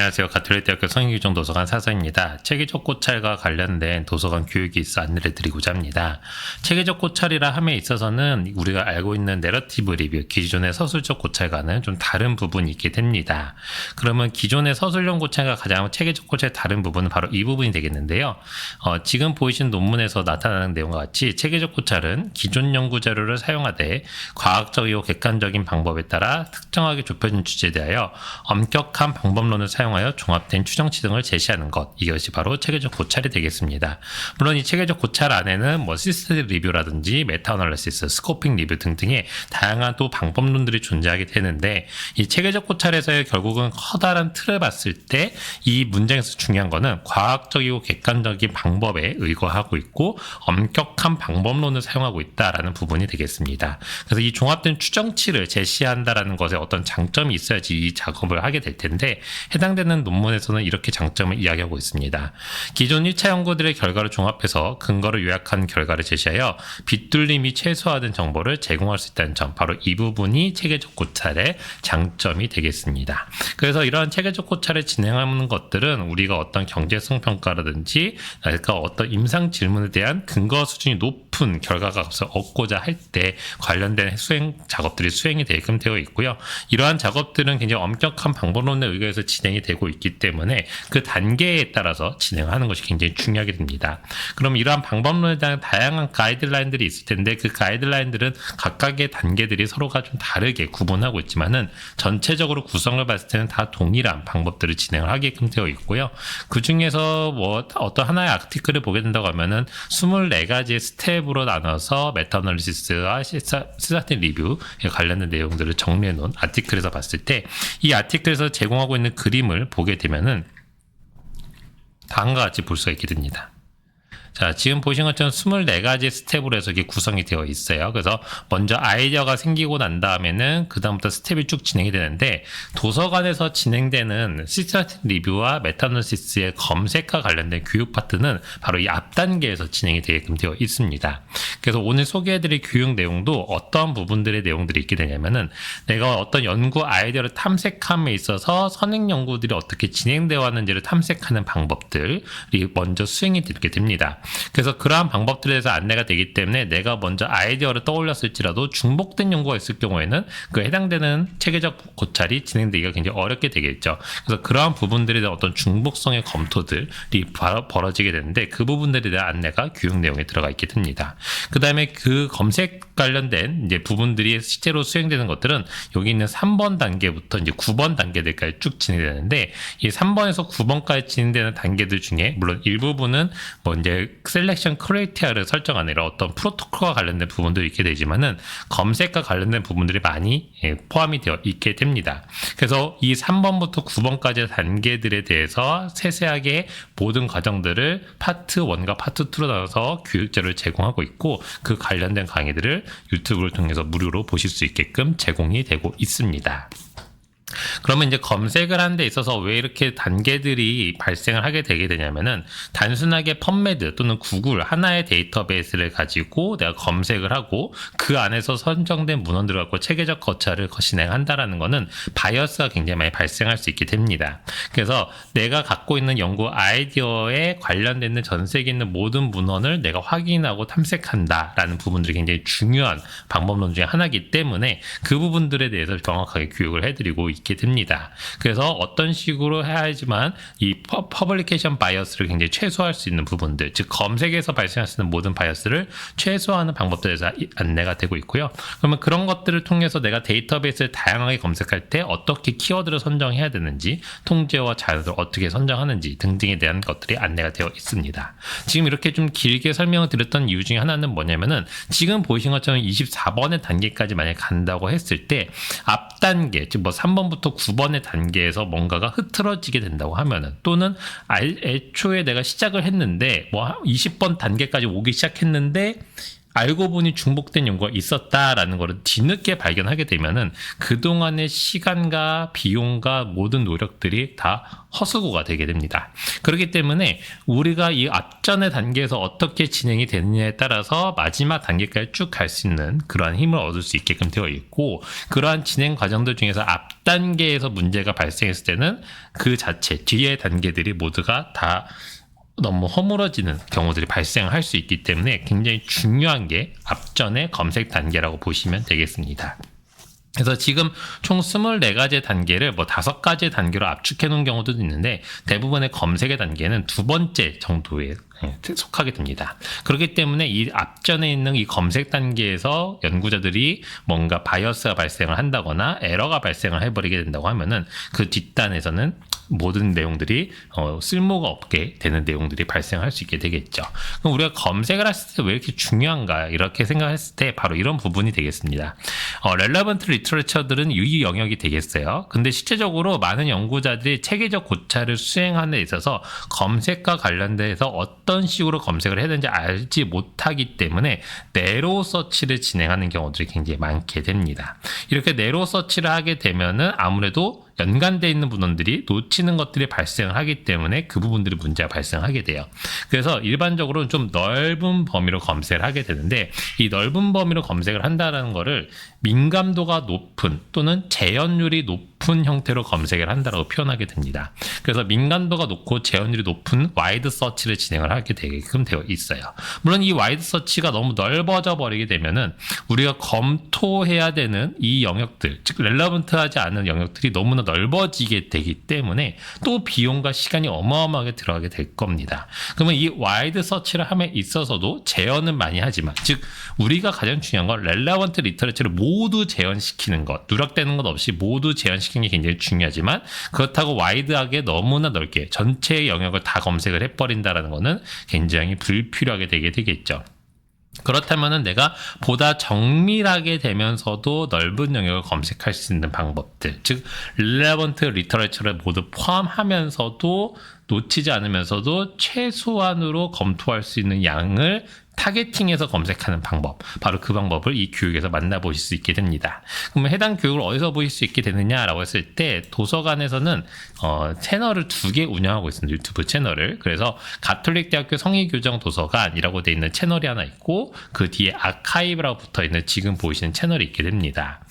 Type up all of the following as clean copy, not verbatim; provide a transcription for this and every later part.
안녕하세요. 가톨릭대학교 성인교정 도서관 사서입니다. 체계적 고찰과 관련된 도서관 교육이 있어 안내를 드리고자 합니다. 체계적 고찰이라 함에 있어서는 우리가 알고 있는 내러티브 리뷰, 기존의 서술적 고찰과는 좀 다른 부분이 있게 됩니다. 그러면 기존의 서술형 고찰과 가장 체계적 고찰의 다른 부분은 바로 이 부분이 되겠는데요. 지금 보이신 논문에서 나타나는 내용과 같이 체계적 고찰은 기존 연구 자료를 사용하되 과학적이고 객관적인 방법에 따라 특정하게 좁혀진 주제에 대하여 엄격한 방법론을 사용하여 종합된 추정치 등을 제시하는 것, 이것이 바로 체계적 고찰이 되겠습니다. 물론 이 체계적 고찰 안에는 시스템 리뷰라든지 메타 어널리시스, 스코핑 리뷰 등등의 다양한 또 방법론들이 존재하게 되는데, 이 체계적 고찰에서의 결국은 커다란 틀을 봤을 때 이 문장에서 중요한 거는 과학적이고 객관적인 방법에 의거하고 있고 엄격한 방법론을 사용하고 있다라는 부분이 되겠습니다. 그래서 이 종합된 추정치를 제시한다라는 것에 어떤 장점이 있어야지 이 작업을 하게 될 텐데, 해당되는 논문에서는 이렇게 장점을 이야기하고 있습니다. 기존 1차 연구들의 결과를 종합해서 근거를 요약한 결과를 제시하여 빗둘림이 최소화된 정보를 제공할 수 있다는 점, 바로 이 부분이 체계적 고찰의 장점이 되겠습니다. 그래서 이러한 체계적 고찰을 진행하는 것들은 우리가 어떤 경제성 평가라든지 그러니까 어떤 임상 질문에 대한 근거 수준이 높은 결과가 얻고자 할 때 관련된 수행 작업들이 수행이 되게끔 되어 있고요. 이러한 작업들은 굉장히 엄격한 방법론에 의해서 진행이 되고 있기 때문에 그 단계에 따라서 진행하는 것이 굉장히 중요하게 됩니다. 그럼 이러한 방법론에 대한 다양한 가이드라인들이 있을 텐데, 그 가이드라인들은 각각의 단계들이 서로가 좀 다르게 구분하고 있지만은 전체적으로 구성을 봤을 때는 다 동일한 방법들을 진행을 하게끔 되어 있고요. 그 중에서 어떤 하나의 아티클을 보게 된다고 하면은 24가지의 스텝으로 나눠서 메타어널리시스와 시스템 리뷰에 관련된 내용들을 정리해 놓은 아티클에서 봤을 때, 이 아티클에서 제공하고 있는 그림을 보게 되면은 다음과 같이 볼 수가 있게 됩니다. 자, 지금 보신 것처럼 24가지 스텝으로 해서 이게 구성이 되어 있어요. 그래서 먼저 아이디어가 생기고 난 다음에는 그 다음부터 스텝이 쭉 진행이 되는데, 도서관에서 진행되는 시스템 리뷰와 메타어널리시스의 검색과 관련된 교육 파트는 바로 이 앞 단계에서 진행이 되게끔 되어 있습니다. 그래서 오늘 소개해드릴 교육 내용도 어떤 부분들의 내용들이 있게 되냐면은, 내가 어떤 연구 아이디어를 탐색함에 있어서 선행 연구들이 어떻게 진행되어 왔는지를 탐색하는 방법들이 먼저 수행이 되게 됩니다. 그래서 그러한 방법들에 대해서 안내가 되기 때문에 내가 먼저 아이디어를 떠올렸을지라도 중복된 연구가 있을 경우에는 그 해당되는 체계적 고찰이 진행되기가 굉장히 어렵게 되겠죠. 그래서 그러한 부분들에 대한 어떤 중복성의 검토들이 벌어지게 되는데, 그 부분들에 대한 안내가 교육 내용에 들어가 있게 됩니다. 그 다음에 그 검색 관련된 이제 부분들이 실제로 수행되는 것들은 여기 있는 3번 단계부터 이제 9번 단계들까지 쭉 진행되는데, 이 3번에서 9번까지 진행되는 단계들 중에 물론 일부분은 이제 셀렉션 크라이테리아를 설정하는 이런 어떤 프로토콜과 관련된 부분들이 있게 되지만은 검색과 관련된 부분들이 많이 포함이 되어 있게 됩니다. 그래서 이 3번부터 9번까지의 단계들에 대해서 세세하게 모든 과정들을 파트 1과 파트 2로 나눠서 교육자료를 제공하고 있고, 그 관련된 강의들을 유튜브를 통해서 무료로 보실 수 있게끔 제공이 되고 있습니다. 그러면 이제 검색을 하는 데 있어서 왜 이렇게 단계들이 발생을 하게 되게 되냐면은, 단순하게 펀메드 또는 구글 하나의 데이터베이스를 가지고 내가 검색을 하고 그 안에서 선정된 문헌들을 갖고 체계적 거찰을 진행한다라는 거는 바이어스가 굉장히 많이 발생할 수 있게 됩니다. 그래서 내가 갖고 있는 연구 아이디어에 관련된 전 세계에 있는 모든 문헌을 내가 확인하고 탐색한다라는 부분들이 굉장히 중요한 방법론 중에 하나이기 때문에 그 부분들에 대해서 정확하게 교육을 해드리고 있게 됩니다. 그래서 어떤 식으로 해야지만 이 퍼블리케이션 바이어스를 굉장히 최소화할 수 있는 부분들, 즉 검색에서 발생할 수 있는 모든 바이어스를 최소화하는 방법들에서 안내가 되고 있고요. 그러면 그런 것들을 통해서 내가 데이터베이스를 다양하게 검색할 때 어떻게 키워드를 선정해야 되는지, 통제와 자료를 어떻게 선정하는지 등등에 대한 것들이 안내가 되어 있습니다. 지금 이렇게 좀 길게 설명을 드렸던 이유 중에 하나는 뭐냐면은, 지금 보이신 것처럼 24번의 단계까지 만약에 간다고 했을 때 앞 단계, 즉 3번부터 9번의 단계에서 뭔가가 흐트러지게 된다고 하면은, 또는 애초에 내가 시작을 했는데 20번 단계까지 오기 시작했는데 알고 보니 중복된 연구가 있었다라는 것을 뒤늦게 발견하게 되면은 그동안의 시간과 비용과 모든 노력들이 다 헛수고가 되게 됩니다. 그렇기 때문에 우리가 이 앞전의 단계에서 어떻게 진행이 되느냐에 따라서 마지막 단계까지 쭉 갈 수 있는 그러한 힘을 얻을 수 있게끔 되어 있고, 그러한 진행 과정들 중에서 앞 단계에서 문제가 발생했을 때는 그 자체 뒤의 단계들이 모두가 다 너무 허물어지는 경우들이 발생할 수 있기 때문에 굉장히 중요한 게 앞전의 검색 단계라고 보시면 되겠습니다. 그래서 지금 총 24가지 단계를 5가지 단계로 압축해 놓은 경우도 있는데, 대부분의 검색의 단계는 두 번째 정도에 속하게 됩니다. 그렇기 때문에 이 앞전에 있는 이 검색 단계에서 연구자들이 뭔가 바이어스가 발생을 한다거나 에러가 발생을 해버리게 된다고 하면은 그 뒷단에서는 모든 내용들이 쓸모가 없게 되는 내용들이 발생할 수 있게 되겠죠. 그럼 우리가 검색을 했을 때 왜 이렇게 중요한가 이렇게 생각했을 때 바로 이런 부분이 되겠습니다. 렐러번트 리터레처들은 이 영역이 되겠어요. 근데 실제적으로 많은 연구자들이 체계적 고찰을 수행하는 데 있어서 검색과 관련돼서 어떤 식으로 검색을 해야 되는지 알지 못하기 때문에 내로우 서치를 진행하는 경우들이 굉장히 많게 됩니다. 이렇게 내로우 서치를 하게 되면은 아무래도 연관되어 있는 부분들이 놓치는 것들이 발생을 하기 때문에 그 부분들이 문제가 발생하게 돼요. 그래서 일반적으로 좀 넓은 범위로 검색을 하게 되는데, 이 넓은 범위로 검색을 한다는 거를 민감도가 높은 또는 재현율이 높은 형태로 검색을 한다고 표현하게 됩니다. 그래서 민감도가 높고 재현율이 높은 와이드 서치를 진행을 하게 되게끔 되어 있어요. 물론 이 와이드 서치가 너무 넓어져 버리게 되면은 우리가 검토해야 되는 이 영역들, 즉 렐러번트하지 않은 영역들이 너무나 넓어지게 되기 때문에 또 비용과 시간이 어마어마하게 들어가게 될 겁니다. 그러면 이 와이드 서치를 함에 있어서도 재현은 많이 하지만, 즉 우리가 가장 중요한 건 렐러번트 리터레처를 모두 재현시키는 것, 누락되는 것 없이 모두 재현시키는 게 굉장히 중요하지만, 그렇다고 와이드하게 너무나 넓게 전체의 영역을 다 검색을 해버린다는 것은 굉장히 불필요하게 되게 되겠죠. 그렇다면은 내가 보다 정밀하게 되면서도 넓은 영역을 검색할 수 있는 방법들, 즉 relevant literature를 모두 포함하면서도 놓치지 않으면서도 최소한으로 검토할 수 있는 양을 타겟팅해서 검색하는 방법, 바로 그 방법을 이 교육에서 만나보실 수 있게 됩니다. 그러면 해당 교육을 어디서 보실 수 있게 되느냐라고 했을 때, 도서관에서는 채널을 2개 운영하고 있습니다. 유튜브 채널을. 그래서 가톨릭대학교 성의교정 도서관이라고 되어 있는 채널이 하나 있고, 그 뒤에 아카이브라고 붙어있는 지금 보이시는 채널이 있게 됩니다.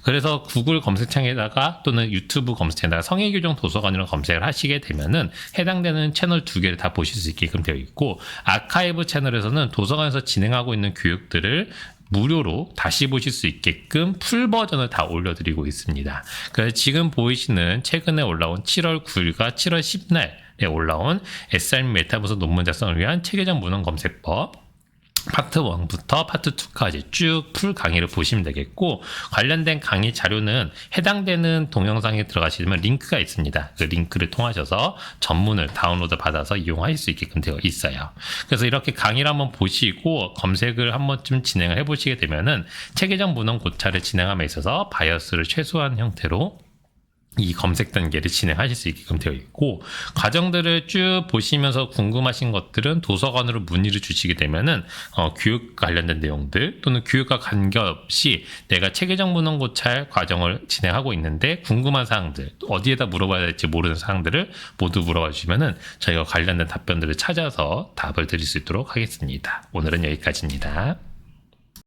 그래서 구글 검색창에다가 또는 유튜브 검색창에다가 성의교정 도서관이라고 검색을 하시게 되면은 해당되는 채널 2개를 다 보실 수 있게끔 되어 있고, 아카이브 채널에서는 도서관에서 진행하고 있는 교육들을 무료로 다시 보실 수 있게끔 풀 버전을 다 올려드리고 있습니다. 그래서 지금 보이시는 최근에 올라온 7월 9일과 7월 10날에 올라온 SRM 메타버스 논문 작성을 위한 체계적 문헌 검색법 파트 1부터 파트 2까지 쭉 풀 강의를 보시면 되겠고, 관련된 강의 자료는 해당되는 동영상에 들어가시면 링크가 있습니다. 그 링크를 통하셔서 전문을 다운로드 받아서 이용하실 수 있게끔 되어 있어요. 그래서 이렇게 강의를 한번 보시고 검색을 한번쯤 진행을 해보시게 되면은 체계적 문헌 고찰을 진행함에 있어서 바이어스를 최소화한 형태로 이 검색 단계를 진행하실 수 있게끔 되어 있고, 과정들을 쭉 보시면서 궁금하신 것들은 도서관으로 문의를 주시게 되면은 교육 관련된 내용들 또는 교육과 관계없이 내가 체계적 문헌 고찰 과정을 진행하고 있는데 궁금한 사항들, 어디에다 물어봐야 될지 모르는 사항들을 모두 물어봐 주시면은 저희가 관련된 답변들을 찾아서 답을 드릴 수 있도록 하겠습니다. 오늘은 여기까지입니다.